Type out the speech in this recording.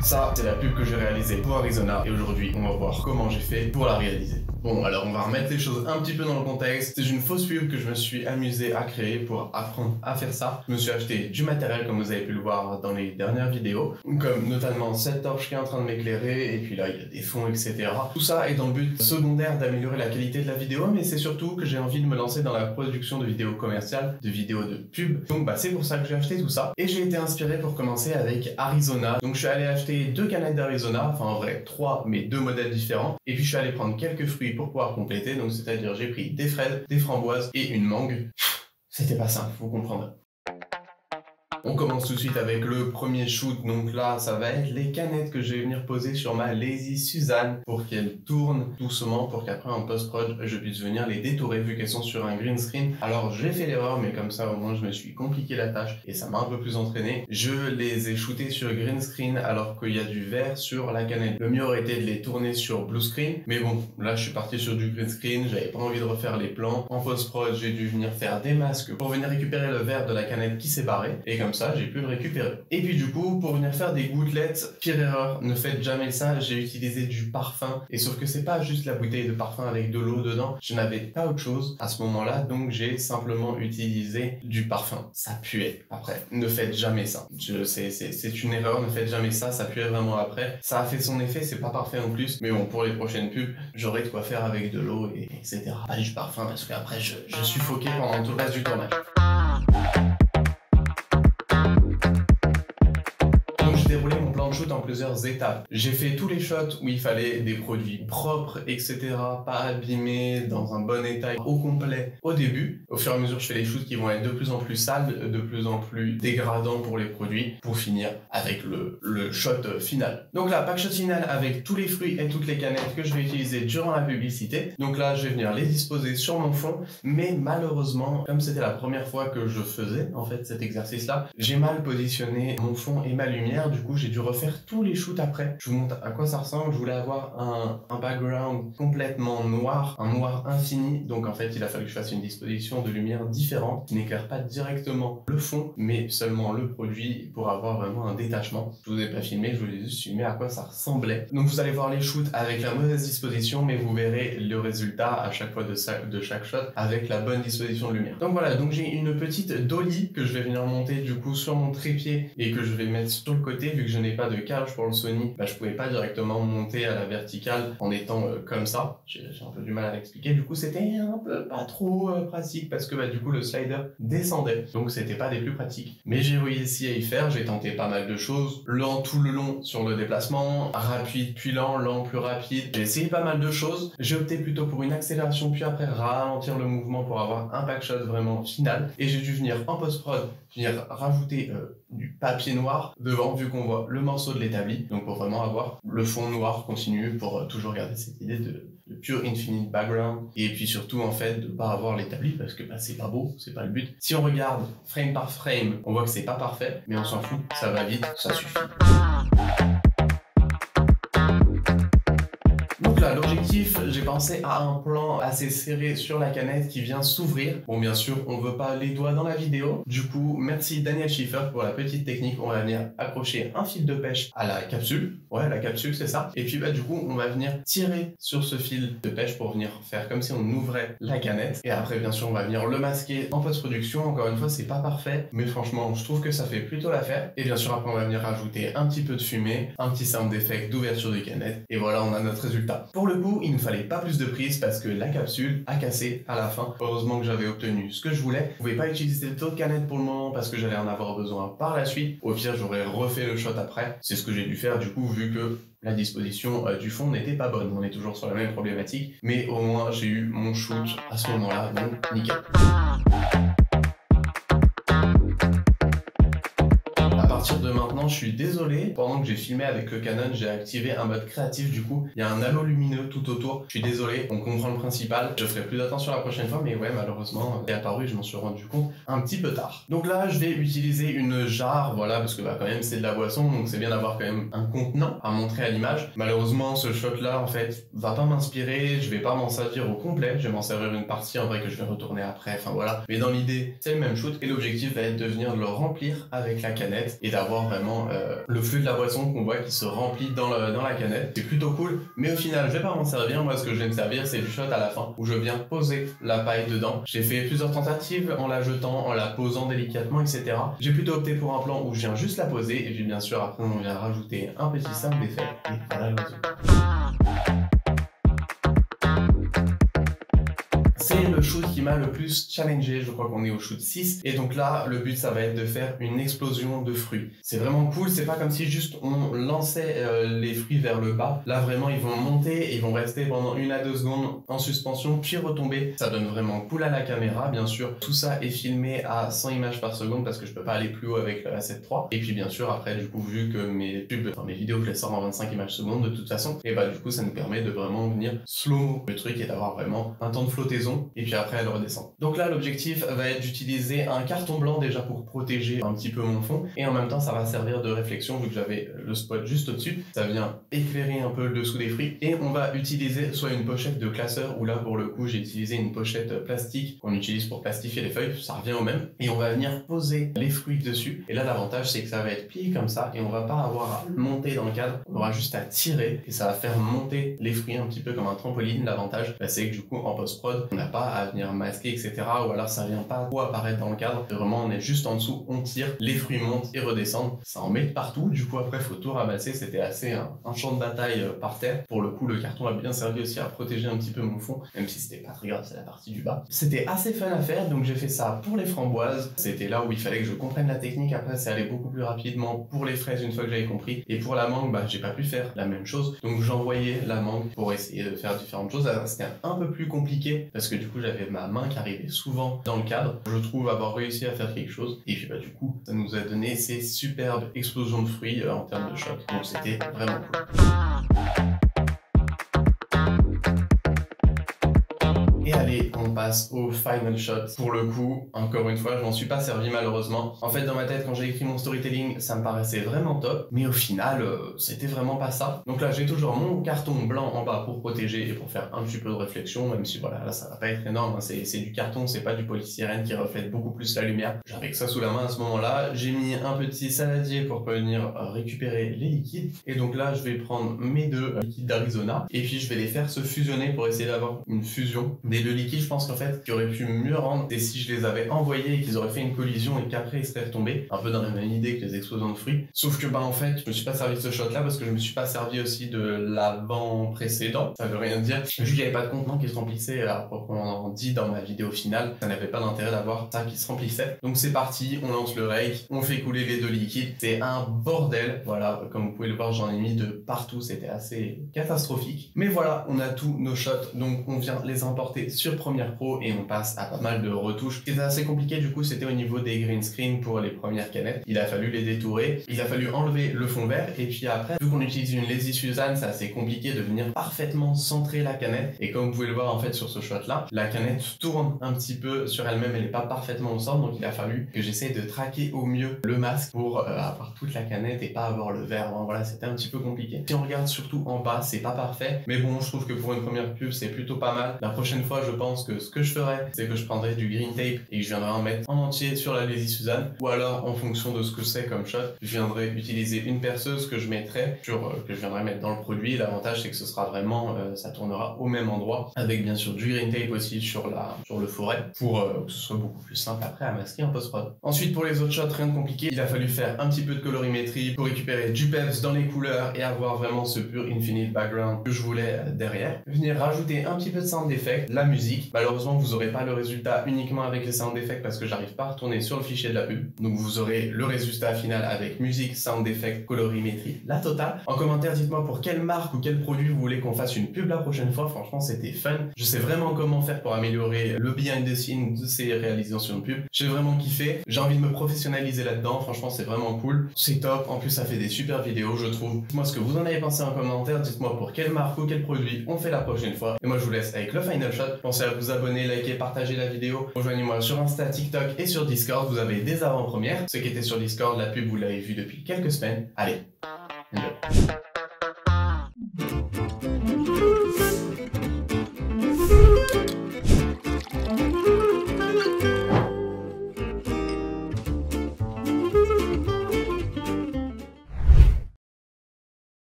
Ça, c'est la pub que j'ai réalisée pour Arizona et aujourd'hui, on va voir comment j'ai fait pour la réaliser. Bon, alors on va remettre les choses un petit peu dans le contexte. C'est une fausse pub que je me suis amusé à créer pour apprendre à faire ça. Je me suis acheté du matériel comme vous avez pu le voir dans les dernières vidéos, comme notamment cette torche qui est en train de m'éclairer et puis là il y a des fonds, etc. Tout ça est dans le but secondaire d'améliorer la qualité de la vidéo, mais c'est surtout que j'ai envie de me lancer dans la production de vidéos commerciales, de vidéos de pub. Donc c'est pour ça que j'ai acheté tout ça. Et j'ai été inspiré pour commencer avec Arizona. Donc je suis allé acheter 2 canettes d'Arizona, enfin en vrai 3, mais 2 modèles différents. Et puis je suis allé prendre quelques fruits pour pouvoir compléter. Donc c'est-à-dire j'ai pris des fraises, des framboises et une mangue. C'était pas simple, faut comprendre. On commence tout de suite avec le premier shoot, donc là ça va être les canettes que je vais venir poser sur ma Lazy Suzanne pour qu'elles tournent doucement pour qu'après en post-prod je puisse venir les détourer vu qu'elles sont sur un green screen. Alors j'ai fait l'erreur mais comme ça au moins je me suis compliqué la tâche et ça m'a un peu plus entraîné. Je les ai shootées sur green screen alors qu'il y a du vert sur la canette. Le mieux aurait été de les tourner sur blue screen, mais bon là je suis parti sur du green screen, j'avais pas envie de refaire les plans. En post-prod j'ai dû venir faire des masques pour venir récupérer le vert de la canette qui s'est barré et comme ça j'ai pu le récupérer. Et puis du coup pour venir faire des gouttelettes, pire erreur, ne faites jamais ça, j'ai utilisé du parfum et sauf que c'est pas juste la bouteille de parfum avec de l'eau dedans, je n'avais pas autre chose à ce moment là donc j'ai simplement utilisé du parfum. Ça puait après, ne faites jamais ça, c'est une erreur, ne faites jamais ça, ça puait vraiment après. Ça a fait son effet, c'est pas parfait en plus, mais bon pour les prochaines pubs j'aurai de quoi faire avec de l'eau et etc. Pas du parfum parce qu'après je suffoquais pendant tout le reste du tournage. Shoot en plusieurs étapes. J'ai fait tous les shots où il fallait des produits propres, etc., pas abîmés, dans un bon état au complet au début. Au fur et à mesure, je fais les shoots qui vont être de plus en plus sales, de plus en plus dégradants pour les produits, pour finir avec le shot final. Donc là, pack shot final avec tous les fruits et toutes les canettes que je vais utiliser durant la publicité. Donc là, je vais venir les disposer sur mon fond, mais malheureusement, comme c'était la première fois que je faisais en fait cet exercice-là, j'ai mal positionné mon fond et ma lumière. Du coup, j'ai dû refaire tous les shoots après. Je vous montre à quoi ça ressemble. Je voulais avoir un background complètement noir, un noir infini. Donc en fait, il a fallu que je fasse une disposition de lumière différente qui n'éclaire pas directement le fond, mais seulement le produit pour avoir vraiment un détachement. Je vous ai pas filmé, je vous ai juste filmé à quoi ça ressemblait. Donc vous allez voir les shoots avec la mauvaise disposition, mais vous verrez le résultat à chaque fois de chaque shot avec la bonne disposition de lumière. Donc voilà, donc j'ai une petite dolly que je vais venir monter du coup sur mon trépied et que je vais mettre sur le côté vu que je n'ai pas de cage pour le Sony, je pouvais pas directement monter à la verticale en étant comme ça. J'ai un peu du mal à l'expliquer. Du coup, c'était un peu pas trop pratique parce que du coup, le slider descendait. Donc, c'était pas des plus pratiques. Mais j'ai réussi à y faire. J'ai tenté pas mal de choses. Lent tout le long sur le déplacement. Rapide puis lent, lent plus rapide. J'ai essayé pas mal de choses. J'ai opté plutôt pour une accélération puis après ralentir le mouvement pour avoir un backshot vraiment final. Et j'ai dû venir en post-prod, venir rajouter du papier noir devant vu qu'on voit le morceau de l'établi, donc pour vraiment avoir le fond noir continu pour toujours garder cette idée de pure infinite background et puis surtout en fait de pas avoir l'établi parce que c'est pas beau, c'est pas le but. Si on regarde frame par frame, on voit que c'est pas parfait, mais on s'en fout, ça va vite, ça suffit. Donc là, l'objectif, j'ai pensé à un plan assez serré sur la canette qui vient s'ouvrir. Bon, bien sûr, on veut pas les doigts dans la vidéo. Du coup, merci Daniel Schiffer pour la petite technique. On va venir accrocher un fil de pêche à la capsule. Ouais, la capsule, c'est ça. Et puis, du coup, on va venir tirer sur ce fil de pêche pour venir faire comme si on ouvrait la canette. Et après, bien sûr, on va venir le masquer en post-production. Encore une fois, c'est pas parfait, mais franchement, je trouve que ça fait plutôt l'affaire. Et bien sûr, après, on va venir rajouter un petit peu de fumée, un petit sound effect d'ouverture de canette. Et voilà, on a notre résultat. Pour le coup, il ne fallait pas plus de prise parce que la capsule a cassé à la fin. Heureusement que j'avais obtenu ce que je voulais. Je pouvais pas utiliser d'autres canettes pour le moment parce que j'allais en avoir besoin par la suite. Au pire, j'aurais refait le shot après. C'est ce que j'ai dû faire du coup vu que la disposition du fond n'était pas bonne. On est toujours sur la même problématique, mais au moins j'ai eu mon shoot à ce moment-là, donc nickel. De maintenant, je suis désolé, pendant que j'ai filmé avec le Canon, j'ai activé un mode créatif, du coup, il y a un halo lumineux tout autour. Je suis désolé, on comprend le principal, je ferai plus attention la prochaine fois, mais ouais, malheureusement, c'est apparu, je m'en suis rendu compte un petit peu tard. Donc là, je vais utiliser une jarre, voilà, parce que quand même, c'est de la boisson, donc c'est bien d'avoir quand même un contenant à montrer à l'image. Malheureusement, ce shot-là, en fait, va pas m'inspirer, je vais pas m'en servir au complet, je vais m'en servir une partie, en vrai, que je vais retourner après, enfin voilà. Mais dans l'idée, c'est le même shoot, et l'objectif va être de venir le remplir avec la canette, et d'avoir avoir vraiment le flux de la boisson qu'on voit qui se remplit dans la canette. C'est plutôt cool, mais au final, je vais pas m'en servir. Moi, ce que je vais me servir, c'est du shot à la fin où je viens poser la paille dedans. J'ai fait plusieurs tentatives en la jetant, en la posant délicatement, etc. J'ai plutôt opté pour un plan où je viens juste la poser et puis bien sûr après on vient rajouter un petit sound d'effet et voilà le résultat. C'est le shoot qui m'a le plus challengé, je crois qu'on est au shoot 6 et donc là le but ça va être de faire une explosion de fruits. C'est vraiment cool, c'est pas comme si juste on lançait les fruits vers le bas. Là vraiment ils vont monter et ils vont rester pendant 1 à 2 secondes en suspension puis retomber. Ça donne vraiment cool à la caméra bien sûr. Tout ça est filmé à 100 images par seconde parce que je peux pas aller plus haut avec le A7 III. Et puis bien sûr après du coup vu que mes vidéos je les sors en 25 images secondes de toute façon et bah du coup ça nous permet de vraiment venir slow le truc et d'avoir vraiment un temps de flottaison et puis après elle redescend. Donc là l'objectif va être d'utiliser un carton blanc déjà pour protéger un petit peu mon fond et en même temps ça va servir de réflexion vu que j'avais le spot juste au-dessus, ça vient éclairer un peu le dessous des fruits et on va utiliser soit une pochette de classeur ou là pour le coup j'ai utilisé une pochette plastique qu'on utilise pour plastifier les feuilles, ça revient au même et on va venir poser les fruits dessus et là l'avantage c'est que ça va être plié comme ça et on va pas avoir à monter dans le cadre, on aura juste à tirer et ça va faire monter les fruits un petit peu comme un trampoline. L'avantage c'est que du coup en post-prod on n'a pas à venir masquer etc ou alors ça vient pas trop apparaître dans le cadre, vraiment on est juste en dessous, on tire, les fruits montent et redescendent, ça en met partout, du coup après faut tout ramasser, c'était assez un champ de bataille par terre. Pour le coup le carton a bien servi aussi à protéger un petit peu mon fond, même si c'était pas très grave, c'est la partie du bas. C'était assez fun à faire donc j'ai fait ça pour les framboises, c'était là où il fallait que je comprenne la technique, après c'est allé beaucoup plus rapidement pour les fraises une fois que j'avais compris et pour la mangue bah j'ai pas pu faire la même chose donc j'envoyais la mangue pour essayer de faire différentes choses. C'était un peu plus compliqué parce que du coup j'avais ma main qui arrivait souvent dans le cadre, je trouve avoir réussi à faire quelque chose et puis bah du coup ça nous a donné ces superbes explosions de fruits en termes de shot, donc c'était vraiment cool. Et allez, on passe au final shot. Pour le coup, encore une fois, je m'en suis pas servi malheureusement. En fait, dans ma tête, quand j'ai écrit mon storytelling, ça me paraissait vraiment top, mais au final, c'était vraiment pas ça. Donc là, j'ai toujours mon carton blanc en bas pour protéger et pour faire un petit peu de réflexion, même si voilà, là, ça va pas être énorme, hein. C'est du carton, c'est pas du polystyrène qui reflète beaucoup plus la lumière. J'avais que ça sous la main à ce moment-là. J'ai mis un petit saladier pour venir récupérer les liquides. Et donc là, je vais prendre mes 2 liquides d'Arizona et puis je vais les faire se fusionner pour essayer d'avoir une fusion des 2 liquides. Je pense qu'en fait, ce qui aurait pu mieux rendre, c'est si je les avais envoyés et qu'ils auraient fait une collision et qu'après ils seraient retombés, un peu dans la même idée que les explosions de fruits. Sauf que bah en fait, je me suis pas servi de ce shot là parce que je me suis pas servi aussi de l'avant précédent. Ça veut rien dire. Vu qu'il n'y avait pas de contenant qui se remplissait à proprement dit dans ma vidéo finale, ça n'avait pas d'intérêt d'avoir ça qui se remplissait. Donc c'est parti, on lance le rake, on fait couler les 2 liquides. C'est un bordel. Voilà, comme vous pouvez le voir, j'en ai mis de partout. C'était assez catastrophique. Mais voilà, on a tous nos shots. Donc on vient les importer sur Premiere Pro et on passe à pas mal de retouches. Ce qui était assez compliqué du coup, c'était au niveau des green screen pour les premières canettes. Il a fallu les détourer, il a fallu enlever le fond vert et puis après, vu qu'on utilise une Lazy Susan, c'est assez compliqué de venir parfaitement centrer la canette. Et comme vous pouvez le voir en fait sur ce shot là, la canette tourne un petit peu sur elle-même, elle n'est pas parfaitement au centre, donc il a fallu que j'essaie de traquer au mieux le masque pour avoir toute la canette et pas avoir le vert. Bon, voilà, c'était un petit peu compliqué. Si on regarde surtout en bas, c'est pas parfait, mais bon, je trouve que pour une première pub, c'est plutôt pas mal. La prochaine fois, je pense que ce que je ferais, c'est que je prendrais du green tape et que je viendrais en mettre en entier sur la Lazy Susan, ou alors en fonction de ce que c'est comme shot, je viendrais utiliser une perceuse que je mettrais que je viendrais mettre dans le produit. L'avantage c'est que ce sera vraiment, ça tournera au même endroit, avec bien sûr du green tape aussi sur le forêt, pour que ce soit beaucoup plus simple après à masquer en post-prod. Ensuite pour les autres shots, rien de compliqué, il a fallu faire un petit peu de colorimétrie pour récupérer du peps dans les couleurs et avoir vraiment ce pur infinite background que je voulais derrière. Venir rajouter un petit peu de sound effect, la musique. Malheureusement vous n'aurez pas le résultat uniquement avec les sound effects parce que j'arrive pas à retourner sur le fichier de la pub. Donc vous aurez le résultat final avec musique, sound effect, colorimétrie, la totale. En commentaire, dites-moi pour quelle marque ou quel produit vous voulez qu'on fasse une pub la prochaine fois. Franchement, c'était fun. Je sais vraiment comment faire pour améliorer le behind the scenes de ces réalisations de pub. J'ai vraiment kiffé. J'ai envie de me professionnaliser là-dedans. Franchement, c'est vraiment cool. C'est top. En plus, ça fait des super vidéos, je trouve. Dites-moi ce que vous en avez pensé en commentaire. Dites-moi pour quelle marque ou quel produit on fait la prochaine fois. Et moi, je vous laisse avec le final shot. Pensez à vous abonner, liker, partager la vidéo. Rejoignez-moi sur Insta, TikTok et sur Discord. Vous avez des avant-premières. Ceux qui étaient sur Discord, la pub, vous l'avez vu depuis quelques semaines. Allez, enjoy.